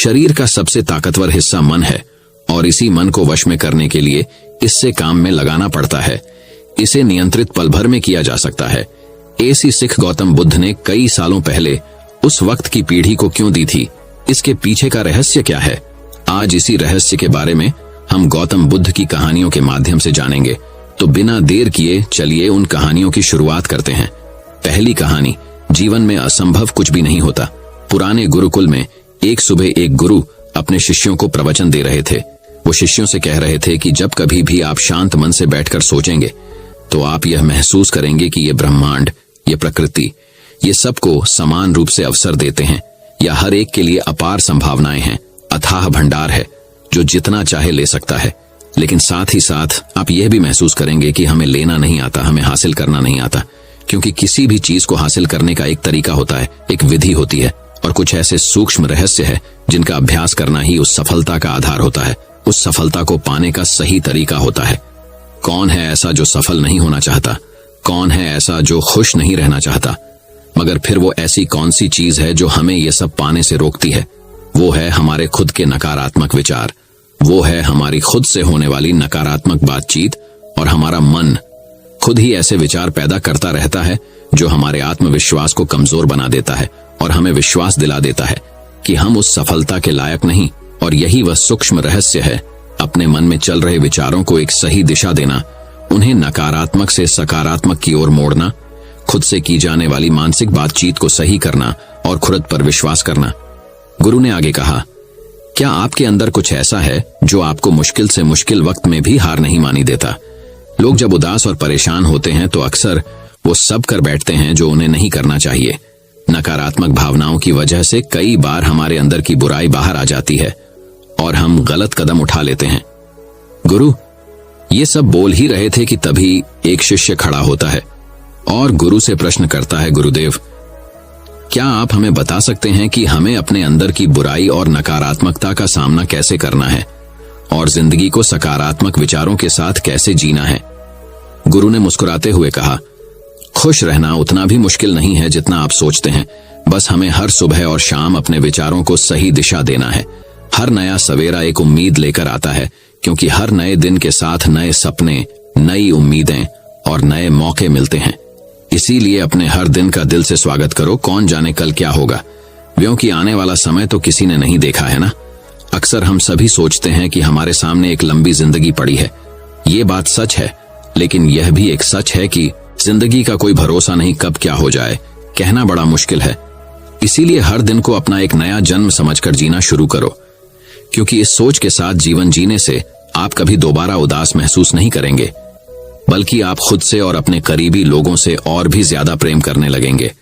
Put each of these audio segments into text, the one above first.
शरीर का सबसे ताकतवर हिस्सा मन है और इसी मन को वश में करने के लिए इससे काम में लगाना पड़ता है। इसे नियंत्रित पल भर में किया जा सकता है। ऐसी सिख गौतम बुद्ध ने कई सालों पहले उस वक्त की पीढ़ी को क्यों दी थी? इसके पीछे का रहस्य क्या है? आज इसी रहस्य के बारे में हम गौतम बुद्ध की कहानियों के माध्यम से जानेंगे। तो बिना देर किए चलिए उन कहानियों की शुरुआत करते हैं। पहली कहानी, जीवन में असंभव कुछ भी नहीं होता। पुराने गुरुकुल में एक सुबह एक गुरु अपने शिष्यों को प्रवचन दे रहे थे। वो शिष्यों से कह रहे थे कि जब कभी भी आप शांत मन से बैठकर सोचेंगे तो आप यह महसूस करेंगे कि ये ब्रह्मांड, ये प्रकृति, ये सबको समान रूप से अवसर देते हैं या हर एक के लिए अपार संभावनाएं हैं, अथाह भंडार है जो जितना चाहे ले सकता है। लेकिन साथ ही साथ आप यह भी महसूस करेंगे कि हमें लेना नहीं आता, हमें हासिल करना नहीं आता, क्योंकि किसी भी चीज को हासिल करने का एक तरीका होता है, एक विधि होती है और कुछ ऐसे सूक्ष्म रहस्य है जिनका अभ्यास करना ही उस सफलता का आधार होता है, उस सफलता को पाने का सही तरीका होता है। कौन है ऐसा जो सफल नहीं होना चाहता? कौन है ऐसा जो खुश नहीं रहना चाहता? मगर फिर वो ऐसी कौन सी चीज है जो हमें ये सब पाने से रोकती है? वो है हमारे खुद के नकारात्मक विचार, वो है हमारी खुद से होने वाली नकारात्मक बातचीत। और हमारा मन खुद ही ऐसे विचार पैदा करता रहता है जो हमारे आत्मविश्वास को कमजोर बना देता है और हमें विश्वास दिला देता है कि हम उस सफलता के लायक नहीं। और यही वह सूक्ष्म रहस्य है, अपने मन में चल रहे विचारों को एक सही दिशा देना, उन्हें नकारात्मक से सकारात्मक की ओर मोड़ना, खुद से की जाने वाली मानसिक बातचीत को सही करना और खुद पर विश्वास करना। गुरु ने आगे कहा, क्या आपके अंदर कुछ ऐसा है जो आपको मुश्किल से मुश्किल वक्त में भी हार नहीं मानी देता? लोग जब उदास और परेशान होते हैं तो अक्सर वो सब कर बैठते हैं जो उन्हें नहीं करना चाहिए। नकारात्मक भावनाओं की वजह से कई बार हमारे अंदर की बुराई बाहर आ जाती है और हम गलत कदम उठा लेते हैं। गुरु ये सब बोल ही रहे थे कि तभी एक शिष्य खड़ा होता है और गुरु से प्रश्न करता है, गुरुदेव, क्या आप हमें बता सकते हैं कि हमें अपने अंदर की बुराई और नकारात्मकता का सामना कैसे करना है और जिंदगी को सकारात्मक विचारों के साथ कैसे जीना है? गुरु ने मुस्कुराते हुए कहा, खुश रहना उतना भी मुश्किल नहीं है जितना आप सोचते हैं। बस हमें हर सुबह और शाम अपने विचारों को सही दिशा देना है। हर नया सवेरा एक उम्मीद लेकर आता है, क्योंकि हर नए दिन के साथ नए सपने, नई उम्मीदें और नए मौके मिलते हैं। इसीलिए अपने हर दिन का दिल से स्वागत करो। कौन जाने कल क्या होगा, क्योंकि आने वाला समय तो किसी ने नहीं देखा है ना। अक्सर हम सभी सोचते हैं कि हमारे सामने एक लंबी जिंदगी पड़ी है। ये बात सच है, लेकिन यह भी एक सच है कि जिंदगी का कोई भरोसा नहीं, कब क्या हो जाए कहना बड़ा मुश्किल है। इसीलिए हर दिन को अपना एक नया जन्म समझकर जीना शुरू करो, क्योंकि इस सोच के साथ जीवन जीने से आप कभी दोबारा उदास महसूस नहीं करेंगे, बल्कि आप खुद से और अपने करीबी लोगों से और भी ज्यादा प्रेम करने लगेंगे।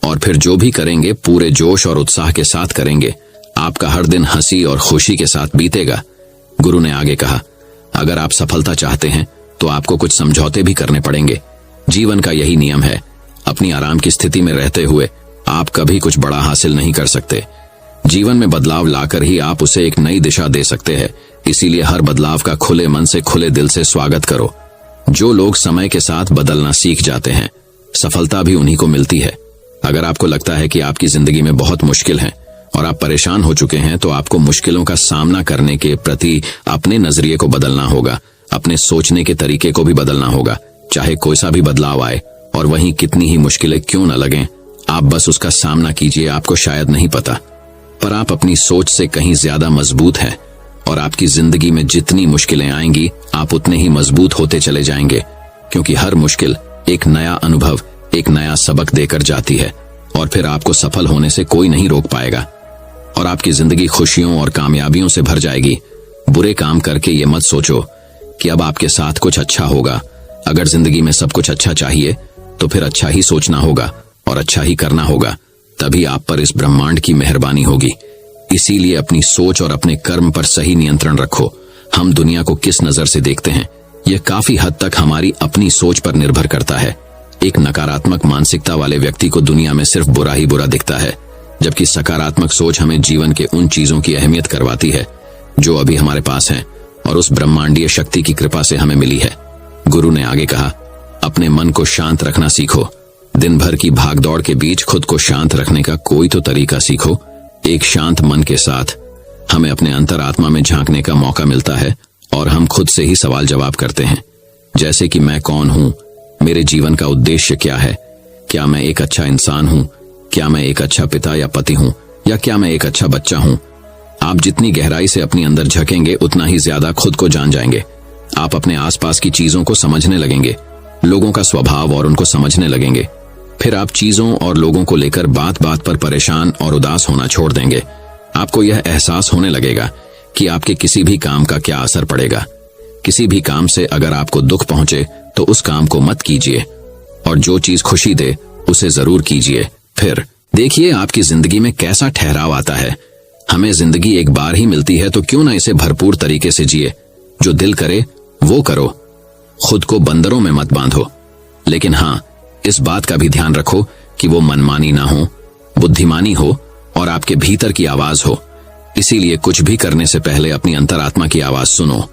और फिर जो भी करेंगे पूरे जोश और उत्साह के साथ करेंगे। आपका हर दिन हंसी और खुशी के साथ बीतेगा। गुरु ने आगे कहा, अगर आप सफलता चाहते हैं तो आपको कुछ समझौते भी करने पड़ेंगे। जीवन का यही नियम है, अपनी आराम की स्थिति में रहते हुए आप कभी कुछ बड़ा हासिल नहीं कर सकते। जीवन में बदलाव लाकर ही आप उसे एक नई दिशा दे सकते हैं। इसीलिए हर बदलाव का खुले मन से, खुले दिल से स्वागत करो। जो लोग समय के साथ बदलना सीख जाते हैं, सफलता भी उन्हीं को मिलती है। अगर आपको लगता है कि आपकी जिंदगी में बहुत मुश्किल है और आप परेशान हो चुके हैं, तो आपको मुश्किलों का सामना करने के प्रति अपने नजरिए को बदलना होगा, अपने सोचने के तरीके को भी बदलना होगा। चाहे कोई सा भी बदलाव आए और वहीं कितनी ही मुश्किलें क्यों न लगें, आप बस उसका सामना कीजिए। आपको शायद नहीं पता, पर आप अपनी सोच से कहीं ज्यादा मजबूत हैं और आपकी जिंदगी में जितनी मुश्किलें आएंगी आप उतने ही मजबूत होते चले जाएंगे, क्योंकि हर मुश्किल एक नया अनुभव, एक नया सबक देकर जाती है और फिर आपको सफल होने से कोई नहीं रोक पाएगा और आपकी जिंदगी खुशियों और कामयाबियों से भर जाएगी। बुरे काम करके ये मत सोचो कि अब आपके साथ कुछ अच्छा होगा। अगर जिंदगी में सब कुछ अच्छा चाहिए तो फिर अच्छा ही सोचना होगा और अच्छा ही करना होगा, तभी आप पर इस ब्रह्मांड की मेहरबानी होगी। इसीलिए अपनी सोच और अपने कर्म पर सही नियंत्रण रखो। हम दुनिया को किस नजर से देखते हैं, यह काफी हद तक हमारी अपनी सोच पर निर्भर करता है। एक नकारात्मक मानसिकता वाले व्यक्ति को दुनिया में सिर्फ बुरा ही बुरा दिखता है, जबकि सकारात्मक सोच हमें जीवन के उन चीजों की अहमियत करवाती है जो अभी हमारे पास हैं और उस ब्रह्मांडीय शक्ति की कृपा से हमें मिली है। गुरु ने आगे कहा, अपने मन को शांत रखना सीखो। दिन भर की भागदौड़ के बीच खुद को शांत रखने का कोई तो तरीका सीखो। एक शांत मन के साथ हमें अपने अंतरात्मा में झांकने का मौका मिलता है और हम खुद से ही सवाल जवाब करते हैं, जैसे कि मैं कौन हूं, मेरे जीवन का उद्देश्य क्या है, क्या मैं एक अच्छा इंसान हूं, क्या मैं एक अच्छा पिता या पति हूं, या क्या मैं एक अच्छा बच्चा हूं। आप जितनी गहराई से अपनी अंदर झकेंगे उतना ही ज्यादा खुद को जान जाएंगे। आप अपने आसपास की चीजों को समझने लगेंगे, लोगों का स्वभाव और उनको समझने लगेंगे। फिर आप चीजों और लोगों को लेकर बात बात पर परेशान और उदास होना छोड़ देंगे। आपको यह एहसास होने लगेगा कि आपके किसी भी काम का क्या असर पड़ेगा। किसी भी काम से अगर आपको दुख पहुंचे तो उस काम को मत कीजिए, और जो चीज खुशी दे उसे जरूर कीजिए। फिर देखिए आपकी जिंदगी में कैसा ठहराव आता है। हमें जिंदगी एक बार ही मिलती है तो क्यों ना इसे भरपूर तरीके से जिए। जो दिल करे वो करो, खुद को बंदरों में मत बांधो। लेकिन हाँ, इस बात का भी ध्यान रखो कि वो मनमानी ना हो, बुद्धिमानी हो और आपके भीतर की आवाज हो। इसीलिए कुछ भी करने से पहले अपनी अंतरात्मा की आवाज सुनो।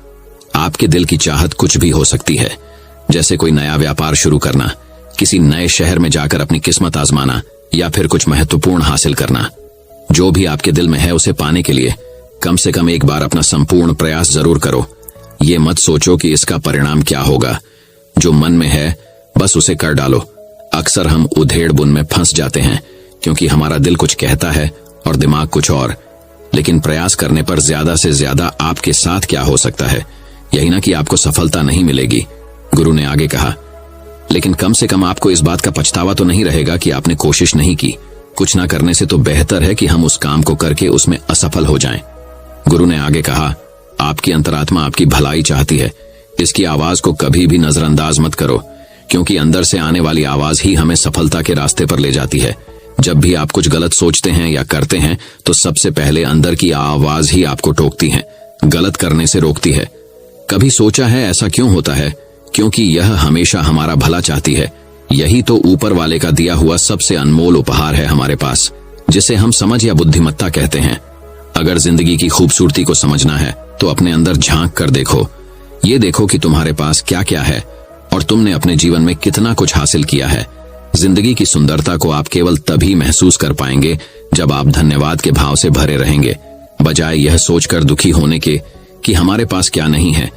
आपके दिल की चाहत कुछ भी हो सकती है, जैसे कोई नया व्यापार शुरू करना, किसी नए शहर में जाकर अपनी किस्मत आजमाना, या फिर कुछ महत्वपूर्ण हासिल करना। जो भी आपके दिल में है उसे पाने के लिए कम से कम एक बार अपना संपूर्ण प्रयास जरूर करो। ये मत सोचो कि इसका परिणाम क्या होगा। जो मन में है बस उसे कर डालो। अक्सर हम उधेड़ बुन में फंस जाते हैं क्योंकि हमारा दिल कुछ कहता है और दिमाग कुछ और। लेकिन प्रयास करने पर ज्यादा से ज्यादा आपके साथ क्या हो सकता है, यही ना कि आपको सफलता नहीं मिलेगी। गुरु ने आगे कहा, लेकिन कम से कम आपको इस बात का पछतावा तो नहीं रहेगा कि आपने कोशिश नहीं की। कुछ ना करने से तो बेहतर है कि हम उस काम को करके उसमें असफल हो जाएं। गुरु ने आगे कहा, आपकी अंतरात्मा आपकी भलाई चाहती है। इसकी आवाज को कभी भी नजरअंदाज मत करो, क्योंकि अंदर से आने वाली आवाज ही हमें सफलता के रास्ते पर ले जाती है। जब भी आप कुछ गलत सोचते हैं या करते हैं तो सबसे पहले अंदर की आवाज ही आपको टोकती है, गलत करने से रोकती है। कभी सोचा है ऐसा क्यों होता है? क्योंकि यह हमेशा हमारा भला चाहती है। यही तो ऊपर वाले का दिया हुआ सबसे अनमोल उपहार है हमारे पास, जिसे हम समझ या बुद्धिमत्ता कहते हैं। अगर जिंदगी की खूबसूरती को समझना है तो अपने अंदर झांक कर देखो। ये देखो कि तुम्हारे पास क्या क्या है और तुमने अपने जीवन में कितना कुछ हासिल किया है। जिंदगी की सुंदरता को आप केवल तभी महसूस कर पाएंगे जब आप धन्यवाद के भाव से भरे रहेंगे, बजाय यह सोचकर दुखी होने के कि हमारे पास क्या नहीं है।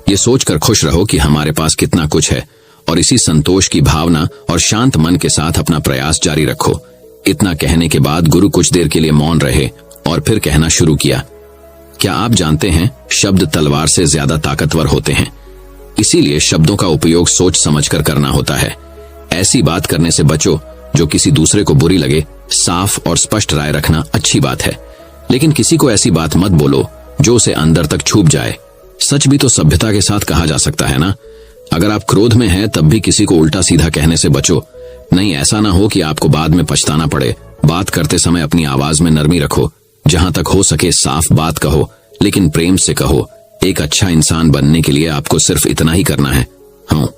ये सोचकर खुश रहो कि हमारे पास कितना कुछ है, और इसी संतोष की भावना और शांत मन के साथ अपना प्रयास जारी रखो। इतना कहने के बाद गुरु कुछ देर के लिए मौन रहे और फिर कहना शुरू किया, क्या आप जानते हैं, शब्द तलवार से ज्यादा ताकतवर होते हैं। इसीलिए शब्दों का उपयोग सोच समझकर करना होता है। ऐसी बात करने से बचो जो किसी दूसरे को बुरी लगे। साफ और स्पष्ट राय रखना अच्छी बात है, लेकिन किसी को ऐसी बात मत बोलो जो उसे अंदर तक छूप जाए। सच भी तो सभ्यता के साथ कहा जा सकता है ना। अगर आप क्रोध में हैं तब भी किसी को उल्टा सीधा कहने से बचो। नहीं, ऐसा ना हो कि आपको बाद में पछताना पड़े। बात करते समय अपनी आवाज में नरमी रखो। जहां तक हो सके साफ बात कहो, लेकिन प्रेम से कहो। एक अच्छा इंसान बनने के लिए आपको सिर्फ इतना ही करना है। हाँ,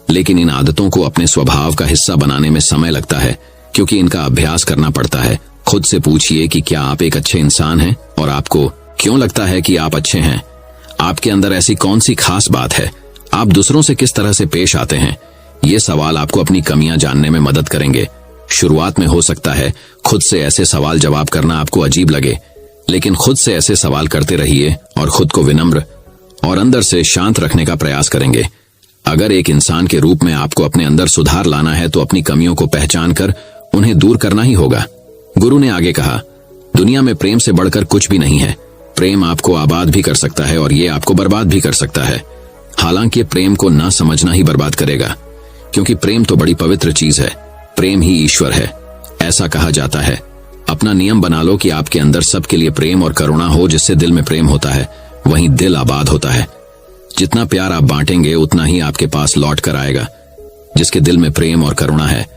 लेकिन इन आदतों को अपने स्वभाव का हिस्सा बनाने में समय लगता है, क्योंकि इनका अभ्यास करना पड़ता है। खुद से पूछिए कि क्या आप एक अच्छे इंसान हैं, और आपको क्यों लगता है कि आप अच्छे हैं। आपके अंदर ऐसी कौन सी खास बात है। आप दूसरों से किस तरह से पेश आते हैं। ये सवाल आपको अपनी कमियां जानने में मदद करेंगे। शुरुआत में हो सकता है खुद से ऐसे सवाल जवाब करना आपको अजीब लगे, लेकिन खुद से ऐसे सवाल करते रहिए और खुद को विनम्र और अंदर से शांत रखने का प्रयास करेंगे। अगर एक इंसान के रूप में आपको अपने अंदर सुधार लाना है तो अपनी कमियों को पहचान कर उन्हें दूर करना ही होगा। गुरु ने आगे कहा, दुनिया में प्रेम से बढ़कर कुछ भी नहीं है। प्रेम आपको आबाद भी कर सकता है और ये आपको बर्बाद भी कर सकता है। हालांकि प्रेम को ना समझना ही बर्बाद करेगा, क्योंकि प्रेम तो बड़ी पवित्र चीज है। प्रेम ही ईश्वर है, ऐसा कहा जाता है। अपना नियम बना लो कि आपके अंदर सबके लिए प्रेम और करुणा हो। जिससे दिल में प्रेम होता है वहीं दिल आबाद होता है। जितना प्यार आप बांटेंगे उतना ही आपके पास लौट कर आएगा। जिसके दिल में प्रेम और करुणा है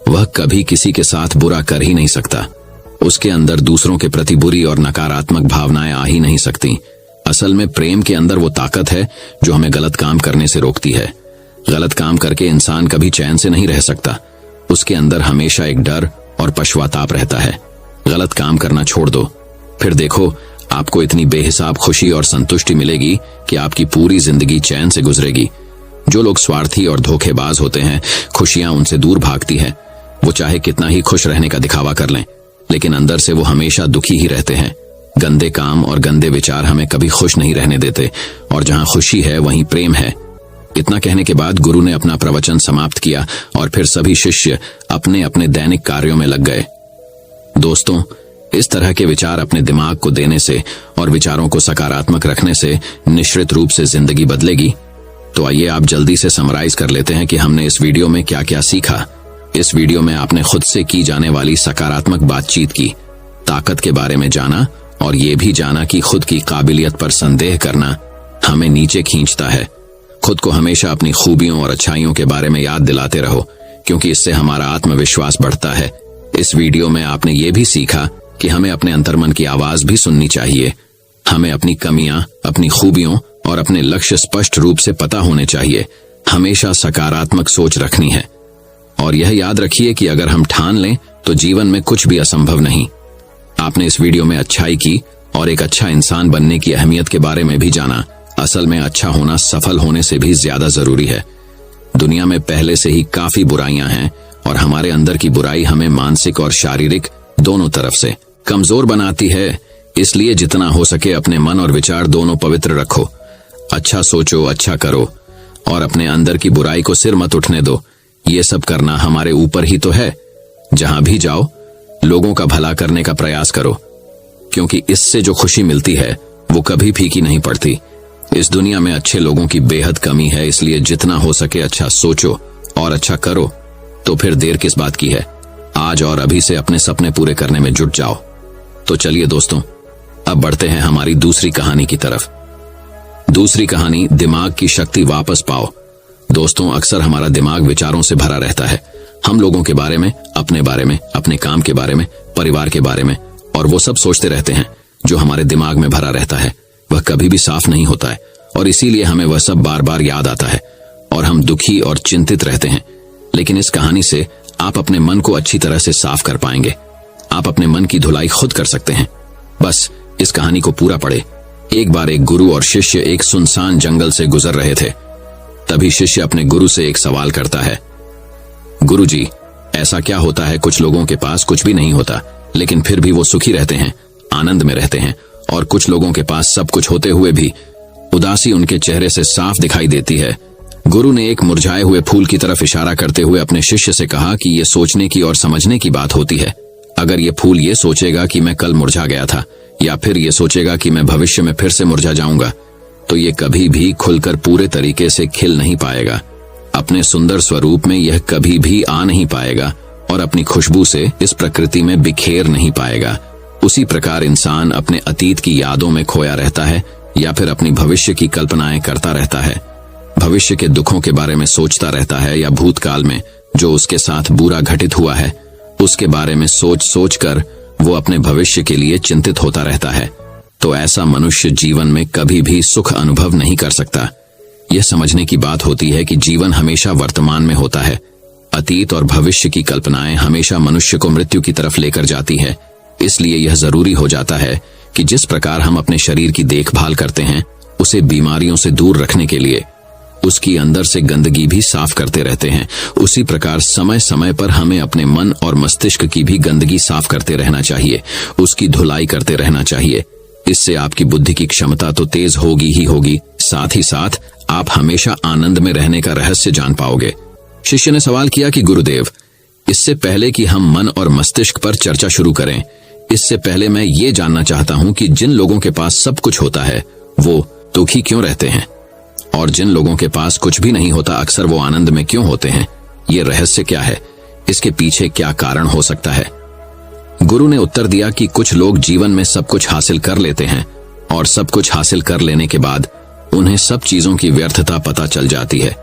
वह कभी किसी के साथ बुरा कर ही नहीं सकता। उसके अंदर दूसरों के प्रति बुरी और नकारात्मक भावनाएं आ ही नहीं सकती। असल में प्रेम के अंदर वो ताकत है जो हमें गलत काम करने से रोकती है। गलत काम करके इंसान कभी चैन से नहीं रह सकता। उसके अंदर हमेशा एक डर और पश्चाताप रहता है। गलत काम करना छोड़ दो, फिर देखो आपको इतनी बेहिसाब खुशी और संतुष्टि मिलेगी कि आपकी पूरी जिंदगी चैन से गुजरेगी। जो लोग स्वार्थी और धोखेबाज होते हैं, खुशियां उनसे दूर भागती है। वो चाहे कितना ही खुश रहने का दिखावा कर लें, लेकिन अंदर से वो हमेशा दुखी ही रहते हैं। गंदे काम और गंदे विचार हमें कभी खुश नहीं रहने देते, और जहां खुशी है वहीं प्रेम है। इतना कहने के बाद गुरु ने अपना प्रवचन समाप्त किया और फिर सभी शिष्य अपने अपने दैनिक कार्यों में लग गए। दोस्तों, इस तरह के विचार अपने दिमाग को देने से और विचारों को सकारात्मक रखने से निश्चित रूप से जिंदगी बदलेगी। तो आइए आप जल्दी से समराइज कर लेते हैं कि हमने इस वीडियो में क्या क्या सीखा। इस वीडियो में आपने खुद से की जाने वाली सकारात्मक बातचीत की, ताकत के बारे में जाना और ये भी जाना कि खुद की काबिलियत पर संदेह करना हमें नीचे खींचता है। खुद को हमेशा अपनी खूबियों और अच्छाइयों के बारे में याद दिलाते रहो, क्योंकि इससे हमारा आत्मविश्वास बढ़ता है। इस वीडियो में आपने ये भी सीखा कि हमें अपने अंतर्मन की आवाज भी सुननी चाहिए। हमें अपनी कमियां, अपनी खूबियों और अपने लक्ष्य स्पष्ट रूप से पता होने चाहिए। हमेशा सकारात्मक सोच रखनी है और यह याद रखिए कि अगर हम ठान लें तो जीवन में कुछ भी असंभव नहीं। आपने इस वीडियो में अच्छाई की और एक अच्छा इंसान बनने की अहमियत के बारे में भी जाना। असल में अच्छा होना सफल होने से भी ज्यादा जरूरी है। दुनिया में पहले से ही काफी बुराइयां हैं और हमारे अंदर की बुराई हमें मानसिक और शारीरिक दोनों तरफ से कमजोर बनाती है। इसलिए जितना हो सके अपने मन और विचार दोनों पवित्र रखो। अच्छा सोचो, अच्छा करो और अपने अंदर की बुराई को सिर मत उठने दो। ये सब करना हमारे ऊपर ही तो है। जहां भी जाओ लोगों का भला करने का प्रयास करो, क्योंकि इससे जो खुशी मिलती है वो कभी फीकी नहीं पड़ती। इस दुनिया में अच्छे लोगों की बेहद कमी है, इसलिए जितना हो सके अच्छा सोचो और अच्छा करो। तो फिर देर किस बात की है, आज और अभी से अपने सपने पूरे करने में जुट जाओ। तो चलिए दोस्तों, अब बढ़ते हैं हमारी दूसरी कहानी की तरफ। दूसरी कहानी, दिमाग की शक्ति वापस पाओ। दोस्तों, अक्सर हमारा दिमाग विचारों से भरा रहता है। हम लोगों के बारे में, अपने काम के बारे में, परिवार के बारे में, और वो सब सोचते रहते हैं। जो हमारे दिमाग में भरा रहता है वह कभी भी साफ नहीं होता है और इसीलिए हमें वह सब बार बार याद आता है और हम दुखी और चिंतित रहते हैं। लेकिन इस कहानी से आप अपने मन को अच्छी तरह से साफ कर पाएंगे। आप अपने मन की धुलाई खुद कर सकते हैं। बस इस कहानी को पूरा पढ़े। एक बार एक गुरु और शिष्य एक सुनसान जंगल से गुजर रहे थे। तभी शिष्य अपने गुरु से एक सवाल करता है, गुरु जी, ऐसा क्या होता है कुछ लोगों के पास कुछ भी नहीं होता लेकिन फिर भी वो सुखी रहते हैं, आनंद में रहते हैं, और कुछ लोगों के पास सब कुछ होते हुए भी उदासी उनके चेहरे से साफ दिखाई देती है। गुरु ने एक मुरझाए हुए फूल की तरफ इशारा करते हुए अपने शिष्य से कहा कि ये सोचने की और समझने की बात होती है। अगर ये फूल ये सोचेगा कि मैं कल मुरझा गया था, या फिर ये सोचेगा कि मैं भविष्य में फिर से मुरझा जाऊंगा, तो ये कभी भी खुलकर पूरे तरीके से खिल नहीं पाएगा। अपने सुंदर स्वरूप में यह कभी भी आ नहीं पाएगा और अपनी खुशबू से इस प्रकृति में बिखेर नहीं पाएगा। उसी प्रकार इंसान अपने अतीत की यादों में खोया रहता है या फिर अपनी भविष्य की कल्पनाएं करता रहता है। भविष्य के दुखों के बारे में सोचता रहता है या भूतकाल में जो उसके साथ बुरा घटित हुआ है उसके बारे में सोच सोच कर वो अपने भविष्य के लिए चिंतित होता रहता है। तो ऐसा मनुष्य जीवन में कभी भी सुख अनुभव नहीं कर सकता। यह समझने की बात होती है कि जीवन हमेशा वर्तमान में होता है। अतीत और भविष्य की कल्पनाएं हमेशा मनुष्य को मृत्यु की तरफ लेकर जाती है। इसलिए यह जरूरी हो जाता है कि जिस प्रकार हम अपने शरीर की देखभाल करते हैं उसे बीमारियों से दूर रखने के लिए उसकी अंदर से गंदगी भी साफ करते रहते हैं, उसी प्रकार समय समय पर हमें अपने मन और मस्तिष्क की भी गंदगी साफ करते रहना चाहिए, उसकी धुलाई करते रहना चाहिए। इससे आपकी बुद्धि की क्षमता तो तेज होगी ही होगी, साथ ही साथ आप हमेशा आनंद में रहने का रहस्य जान पाओगे। शिष्य ने सवाल किया कि गुरुदेव, इससे पहले कि हम मन और मस्तिष्क पर चर्चा शुरू करें, इससे पहले मैं ये जानना चाहता हूं कि जिन लोगों के पास सब कुछ होता है वो दुखी क्यों रहते हैं, और जिन लोगों के पास कुछ भी नहीं होता अक्सर वो आनंद में क्यों होते हैं? ये रहस्य क्या है? इसके पीछे क्या कारण हो सकता है? गुरु ने उत्तर दिया कि कुछ लोग जीवन में सब कुछ हासिल कर लेते हैं और सब कुछ हासिल कर लेने के बाद उन्हें सब चीजों की व्यर्थता पता चल जाती है।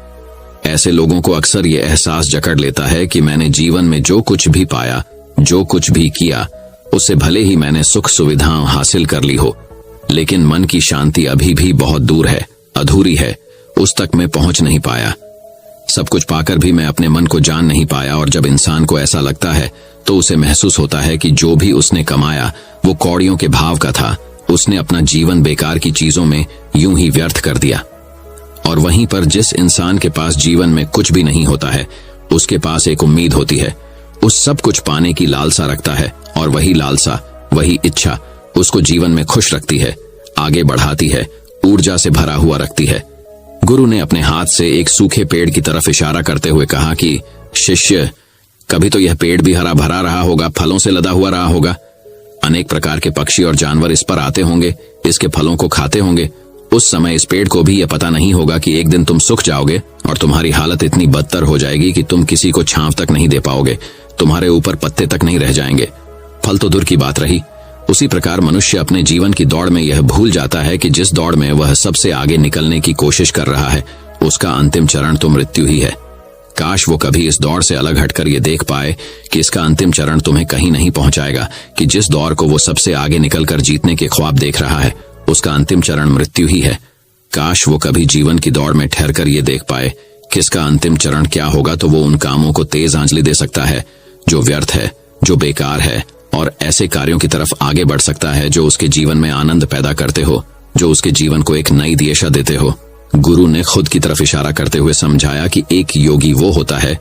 ऐसे लोगों को अक्सर ये एहसास जकड़ लेता है कि मैंने जीवन में जो कुछ भी पाया, जो कुछ भी किया, उससे भले ही मैंने सुख सुविधाएं हासिल कर ली हो, लेकिन मन की शांति अभी भी बहुत दूर है, अधूरी है, उस तक मैं पहुंच नहीं पाया। सब कुछ पाकर भी मैं अपने मन को जान नहीं पाया। और जब इंसान को ऐसा लगता है तो उसे महसूस होता है कि जो भी उसने कमाया वो कौड़ियों के भाव का था। उसने अपना जीवन बेकार की चीजों में यूं ही व्यर्थ कर दिया। और वहीं पर जिस इंसान के पास जीवन में कुछ भी नहीं होता है उसके पास एक उम्मीद होती है, उस सब कुछ पाने की लालसा रखता है, और वही लालसा, वही इच्छा उसको जीवन में खुश रखती है, आगे बढ़ाती है, ऊर्जा से भरा हुआ रखती है। गुरु ने अपने हाथ से एक सूखे पेड़ की तरफ इशारा करते हुए कहा कि शिष्य, कभी तो यह पेड़ भी हरा भरा रहा होगा, फलों से लदा हुआ रहा होगा। अनेक प्रकार के पक्षी और जानवर इस पर आते होंगे, इसके फलों को खाते होंगे। उस समय इस पेड़ को भी यह पता नहीं होगा कि एक दिन तुम सूख जाओगे और तुम्हारी हालत इतनी बदतर हो जाएगी कि तुम किसी को छांव तक नहीं दे पाओगे, तुम्हारे ऊपर पत्ते तक नहीं रह जाएंगे। फल तो दूर की बात रही। उसी प्रकार मनुष्य अपने जीवन की दौड़ में यह भूल जाता है कि जिस दौड़ में वह सबसे आगे निकलने की कोशिश कर रहा है, उसका अंतिम चरण तो मृत्यु ही है। काश वो कभी इस दौड़ से अलग हटकर ये देख पाए कि इसका अंतिम चरण तुम्हें कहीं नहीं पहुंचाएगा, कि जिस दौड़ को वो सबसे आगे निकलकर जीतने के ख्वाब देख रहा है, उसका अंतिम चरण मृत्यु ही है। काश वो कभी जीवन की दौड़ में ठहरकर ये देख पाए कि इसका अंतिम चरण क्या होगा, तो वो उन कामों को तेज आंचली दे सकता है जो व्यर्थ है, जो बेकार है, और ऐसे कार्यों की तरफ आगे बढ़ सकता है जो उसके जीवन में आनंद पैदा करते हो, जो उसके जीवन को एक नई दिशा देते हो। गुरु ने खुद की तरफ इशारा करते हुए समझाया कि एक योगी वो होता है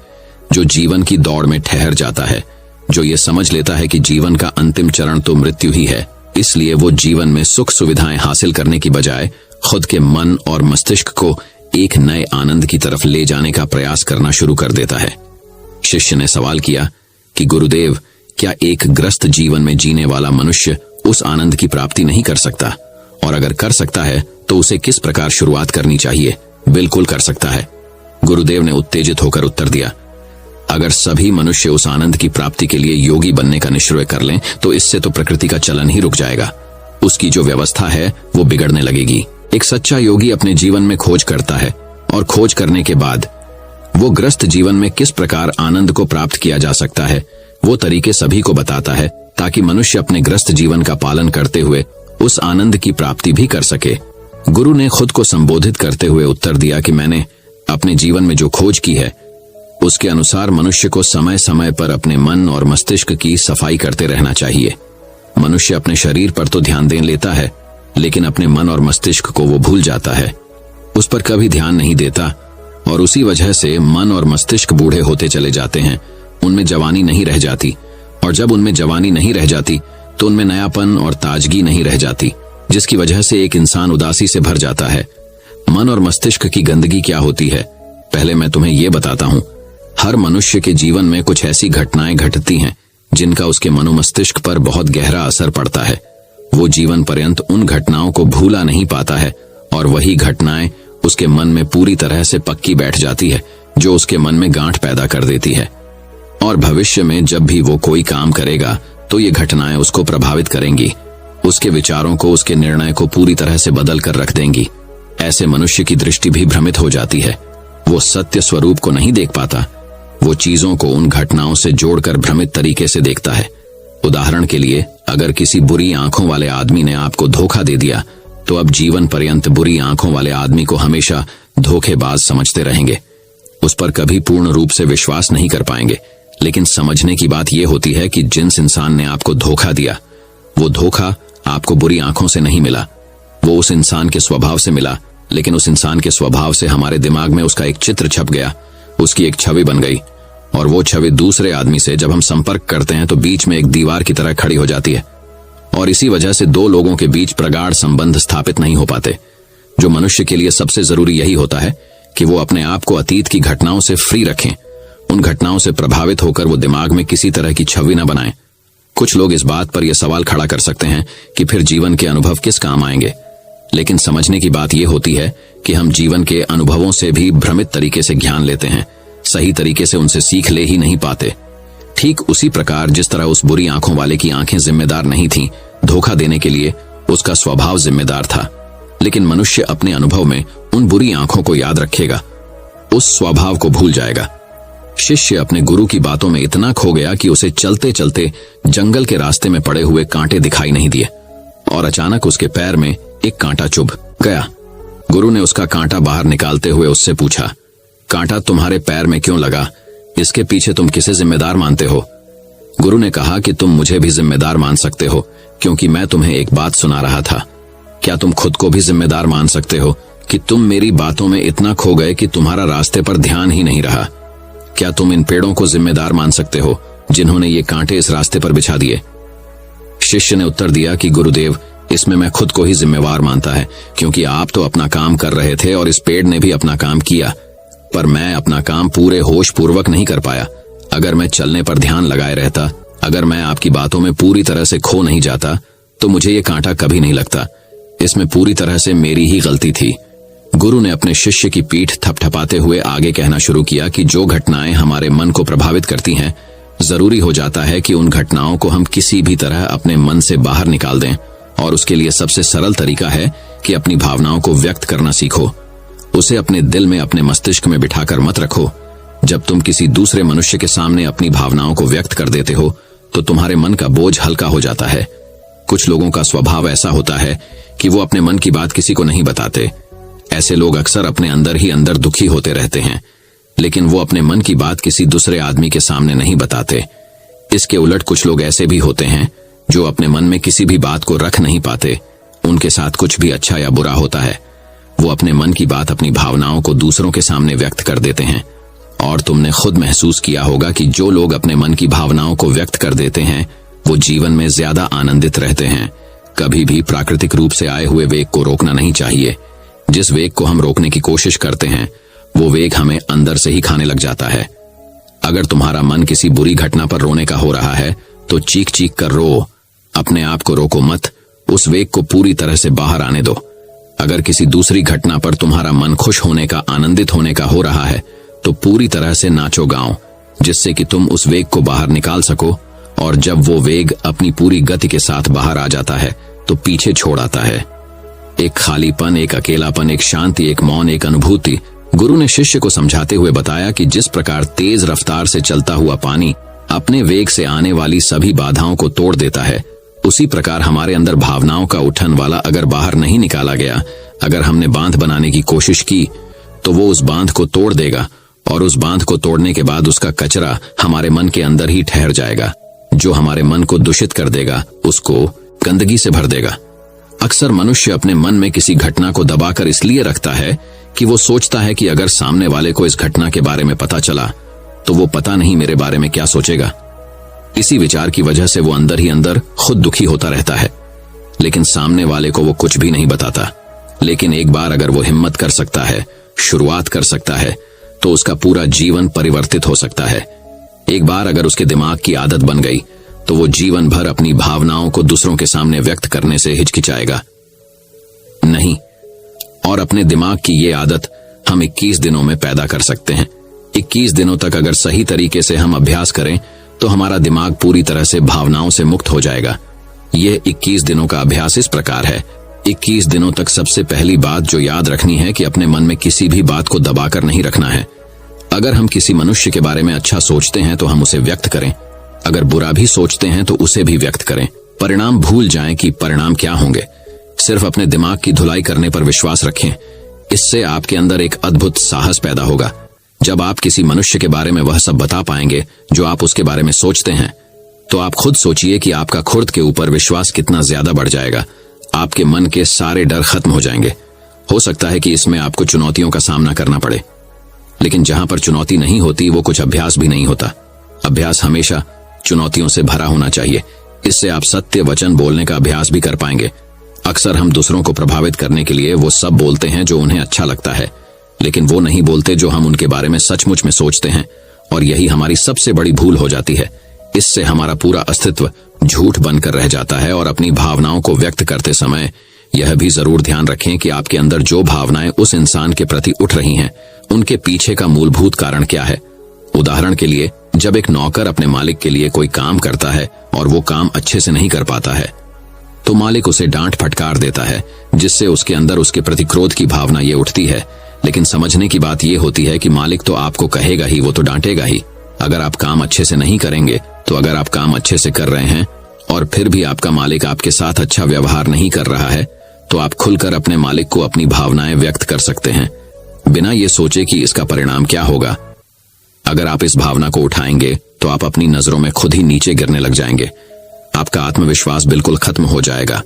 जो जीवन की दौड़ में ठहर जाता है, जो ये समझ लेता है कि जीवन का अंतिम चरण तो मृत्यु ही है। इसलिए वो जीवन में सुख सुविधाएं हासिल करने की बजाय खुद के मन और मस्तिष्क को एक नए आनंद की तरफ ले जाने का प्रयास करना शुरू कर देता है। शिष्य ने सवाल किया कि गुरुदेव, क्या एक ग्रस्त जीवन में जीने वाला मनुष्य उस आनंद की प्राप्ति नहीं कर सकता? और अगर कर सकता है तो उसे किस प्रकार शुरुआत करनी चाहिए? बिल्कुल कर सकता है, गुरुदेव ने उत्तेजित होकर उत्तर दिया। अगर सभी मनुष्य उस आनंद की प्राप्ति के लिए योगी बनने का निश्चय कर लें तो इससे तो प्रकृति का चलन ही रुक जाएगा। उसकी जो व्यवस्था है वो बिगड़ने लगेगी। एक सच्चा योगी अपने जीवन में खोज करता है और खोज करने के बाद वो ग्रस्त जीवन में किस प्रकार आनंद को प्राप्त किया जा सकता है वो तरीके सभी को बताता है, ताकि मनुष्य अपने ग्रस्त जीवन का पालन करते हुए उस आनंद की प्राप्ति भी कर सके। गुरु ने खुद को संबोधित करते हुए उत्तर दिया कि मैंने अपने जीवन में जो खोज की है उसके अनुसार मनुष्य को समय समय पर अपने मन और मस्तिष्क की सफाई करते रहना चाहिए। मनुष्य अपने शरीर पर तो ध्यान दे लेता है, लेकिन अपने मन और मस्तिष्क को वो भूल जाता है, उस पर कभी ध्यान नहीं देता, और उसी वजह से मन और मस्तिष्क बूढ़े होते चले जाते हैं। उनमें जवानी नहीं रह जाती, और जब उनमें जवानी नहीं रह जाती तो उनमें नयापन और ताजगी नहीं रह जाती, जिसकी वजह से एक इंसान उदासी से भर जाता है। मन और मस्तिष्क की गंदगी क्या होती है, पहले मैं तुम्हें यह बताता हूं। हर मनुष्य के जीवन में कुछ ऐसी घटनाएं घटती हैं जिनका उसके मनोमस्तिष्क पर बहुत गहरा असर पड़ता है। वो जीवन पर्यंत उन घटनाओं को भूला नहीं पाता है, और वही घटनाएं उसके मन में पूरी तरह से पक्की बैठ जाती है, जो उसके मन में गांठ पैदा कर देती है। और भविष्य में जब भी वो कोई काम करेगा तो ये घटनाएं उसको प्रभावित करेंगी, उसके विचारों को, उसके निर्णय को पूरी तरह से बदल कर रख देंगी। ऐसे मनुष्य की दृष्टि भी भ्रमित हो जाती है, वो सत्य स्वरूप को नहीं देख पाता, वो चीजों को उन घटनाओं से जोड़कर भ्रमित तरीके से देखता है। उदाहरण के लिए, अगर किसी बुरी आंखों वाले आदमी ने आपको धोखा दे दिया तो अब जीवन पर्यंत बुरी आंखों वाले आदमी को हमेशा धोखेबाज समझते रहेंगे, उस पर कभी पूर्ण रूप से विश्वास नहीं कर पाएंगे। लेकिन समझने की बात यह होती है कि जिस इंसान ने आपको धोखा दिया, वो धोखा आपको बुरी आंखों से नहीं मिला, वो उस इंसान के स्वभाव से मिला। लेकिन उस इंसान के स्वभाव से हमारे दिमाग में उसका एक चित्र छप गया, उसकी एक छवि बन गई, और वो छवि दूसरे आदमी से जब हम संपर्क करते हैं तो बीच में एक दीवार की तरह खड़ी हो जाती है, और इसी वजह से दो लोगों के बीच प्रगाढ़ संबंध स्थापित नहीं हो पाते। जो मनुष्य के लिए सबसे जरूरी यही होता है कि वो अपने आप को अतीत की घटनाओं से फ्री रखें, उन घटनाओं से प्रभावित होकर वो दिमाग में किसी तरह की छवि न बनाएं। कुछ लोग इस बात पर यह सवाल खड़ा कर सकते हैं कि फिर जीवन के अनुभव किस काम आएंगे, लेकिन समझने की बात यह होती है कि हम जीवन के अनुभवों से भी भ्रमित तरीके से ज्ञान लेते हैं, सही तरीके से उनसे सीख ले ही नहीं पाते। ठीक उसी प्रकार जिस तरह उस बुरी आंखों वाले की आंखें जिम्मेदार नहीं थीं धोखा देने के लिए, उसका स्वभाव जिम्मेदार था। लेकिन मनुष्य अपने अनुभव में उन बुरी आंखों को याद रखेगा, उस स्वभाव को भूल जाएगा। शिष्य अपने गुरु की बातों में इतना खो गया कि उसे चलते चलते जंगल के रास्ते में पड़े हुए कांटे दिखाई नहीं दिए, और अचानक उसके पैर में एक कांटा चुभ गया। गुरु ने उसका कांटा बाहर निकालते हुए उससे पूछा, कांटा तुम्हारे पैर में क्यों लगा? इसके पीछे तुम किसे जिम्मेदार मानते हो? गुरु ने कहा कि तुम मुझे भी जिम्मेदार मान सकते हो, क्योंकि मैं तुम्हें एक बात सुना रहा था। क्या तुम खुद को भी जिम्मेदार मान सकते हो कि तुम मेरी बातों में इतना खो गए कि तुम्हारा रास्ते पर ध्यान ही नहीं रहा? क्या तुम इन पेड़ों को जिम्मेदार मान सकते हो जिन्होंने ये कांटे इस रास्ते पर बिछा दिए? शिष्य ने उत्तर दिया कि गुरुदेव, इसमें मैं खुद को ही जिम्मेवार मानता है, क्योंकि आप तो अपना काम कर रहे थे और इस पेड़ ने भी अपना काम किया, पर मैं अपना काम पूरे होश पूर्वक नहीं कर पाया। अगर मैं चलने पर ध्यान लगाए रहता, अगर मैं आपकी बातों में पूरी तरह से खो नहीं जाता, तो मुझे ये कांटा कभी नहीं लगता। इसमें पूरी तरह से मेरी ही गलती थी। गुरु ने अपने शिष्य की पीठ थपथपाते हुए आगे कहना शुरू किया कि जो घटनाएं हमारे मन को प्रभावित करती हैं, जरूरी हो जाता है कि उन घटनाओं को हम किसी भी तरह अपने मन से बाहर निकाल दें, और उसके लिए सबसे सरल तरीका है कि अपनी भावनाओं को व्यक्त करना सीखो। उसे अपने दिल में, अपने मस्तिष्क में बिठाकर मत रखो। जब तुम किसी दूसरे मनुष्य के सामने अपनी भावनाओं को व्यक्त कर देते हो, तो तुम्हारे मन का बोझ हल्का हो जाता है। कुछ लोगों का स्वभाव ऐसा होता है कि वो अपने मन की बात किसी को नहीं बताते। ऐसे लोग अक्सर अपने अंदर ही अंदर दुखी होते रहते हैं, लेकिन वो अपने मन की बात किसी दूसरे आदमी के सामने नहीं बताते। इसके उलट कुछ लोग ऐसे भी होते हैं जो अपने मन में किसी भी बात को रख नहीं पाते। उनके साथ कुछ भी अच्छा या बुरा होता है, वो अपने मन की बात, अपनी भावनाओं को दूसरों के सामने व्यक्त कर देते हैं। और तुमने खुद महसूस किया होगा कि जो लोग अपने मन की भावनाओं को व्यक्त कर देते हैं, वो जीवन में ज्यादा आनंदित रहते हैं। कभी भी प्राकृतिक रूप से आए हुए वेग को रोकना नहीं चाहिए। जिस वेग को हम रोकने की कोशिश करते हैं, वो वेग हमें अंदर से ही खाने लग जाता है। अगर तुम्हारा मन किसी बुरी घटना पर रोने का हो रहा है, तो चीख चीख कर रो, अपने आप को रोको मत, उस वेग को पूरी तरह से बाहर आने दो। अगर किसी दूसरी घटना पर तुम्हारा मन खुश होने का, आनंदित होने का हो रहा है, तो पूरी तरह से नाचो गाओ, जिससे कि तुम उस वेग को बाहर निकाल सको। और जब वो वेग अपनी पूरी गति के साथ बाहर आ जाता है, तो पीछे छोड़ आता है एक खालीपन, एक अकेलापन, एक शांति, एक मौन, एक अनुभूति। गुरु ने शिष्य को समझाते हुए बताया कि जिस प्रकार तेज रफ्तार से चलता हुआ पानी अपने वेग से आने वाली सभी बाधाओं को तोड़ देता है, उसी प्रकार हमारे अंदर भावनाओं का उठन वाला अगर बाहर नहीं निकाला गया, अगर हमने बांध बनाने की कोशिश की, तो वो उस बांध को तोड़ देगा, और उस बांध को तोड़ने के बाद उसका कचरा हमारे मन के अंदर ही ठहर जाएगा, जो हमारे मन को दूषित कर देगा, उसको गंदगी से भर देगा। अक्सर मनुष्य अपने मन में किसी घटना को दबाकर इसलिए रखता है कि वो सोचता है कि अगर सामने वाले को इस घटना के बारे में पता चला, तो वो पता नहीं मेरे बारे में क्या सोचेगा। इसी विचार की वजह से वो अंदर ही अंदर खुद दुखी होता रहता है, लेकिन सामने वाले को वो कुछ भी नहीं बताता। लेकिन एक बार अगर वो हिम्मत कर सकता है, शुरुआत कर सकता है, तो उसका पूरा जीवन परिवर्तित हो सकता है। एक बार अगर उसके दिमाग की आदत बन गई, तो वो जीवन भर अपनी भावनाओं को दूसरों के सामने व्यक्त करने से हिचकिचाएगा नहीं। और अपने दिमाग की ये आदत हम 21 दिनों में पैदा कर सकते हैं। 21 दिनों तक अगर सही तरीके से हम अभ्यास करें, तो हमारा दिमाग पूरी तरह से भावनाओं से मुक्त हो जाएगा। यह 21 दिनों का अभ्यास इस प्रकार है। 21 दिनों तक सबसे पहली बात जो याद रखनी है कि अपने मन में किसी भी बात को दबाकर नहीं रखना है। अगर हम किसी मनुष्य के बारे में अच्छा सोचते हैं, तो हम उसे व्यक्त करें। अगर बुरा भी सोचते हैं, तो उसे भी व्यक्त करें। परिणाम भूल जाएं कि परिणाम क्या होंगे। सिर्फ अपने दिमाग की धुलाई करने पर विश्वास रखें। इससे आपके अंदर एक अद्भुत साहस पैदा होगा। जब आप किसी मनुष्य के बारे में वह सब बता पाएंगे जो आप उसके बारे में सोचते हैं, तो आप खुद सोचिए कि आपका खुद के ऊपर विश्वास कितना ज्यादा बढ़ जाएगा। आपके मन के सारे डर खत्म हो जाएंगे। हो सकता है कि इसमें आपको चुनौतियों का सामना करना पड़े, लेकिन जहां पर चुनौती नहीं होती, वो कुछ अभ्यास भी नहीं होता। अभ्यास हमेशा चुनौतियों से भरा होना चाहिए। इससे आप सत्य वचन बोलने का अभ्यास भी कर पाएंगे। अक्सर हम दूसरों को प्रभावित करने के लिए वो सब बोलते हैं जो उन्हें अच्छा लगता है, लेकिन वो नहीं बोलते जो हम उनके बारे में सचमुच में सोचते हैं, और यही हमारी सबसे बड़ी भूल हो जाती है। इससे हमारा पूरा अस्तित्व झूठ बनकर रह जाता है। और अपनी भावनाओं को व्यक्त करते समय यह भी जरूर ध्यान रखें कि आपके अंदर जो भावनाएं उस इंसान के प्रति उठ रही हैं, उनके पीछे का मूलभूत कारण क्या है। उदाहरण के लिए, जब एक नौकर अपने मालिक के लिए कोई काम करता है और वो काम अच्छे से नहीं कर पाता है, तो मालिक उसे डांट फटकार देता है, जिससे उसके अंदर उसके प्रति क्रोध की भावना ये उठती है। लेकिन समझने की बात ये होती है कि मालिक तो आपको कहेगा ही, वो तो डांटेगा ही। अगर आप काम अच्छे से नहीं करेंगे, तो अगर आप काम अच्छे से कर रहे हैं और फिर भी आपका मालिक आपके साथ अच्छा व्यवहार नहीं कर रहा है, तो आप खुलकर अपने मालिक को अपनी भावनाएं व्यक्त कर सकते हैं, बिना ये सोचे कि इसका परिणाम क्या होगा। अगर आप इस भावना को उठाएंगे, तो आप अपनी नजरों में खुद ही नीचे गिरने लग जाएंगे। आपका आत्मविश्वास बिल्कुल खत्म हो जाएगा।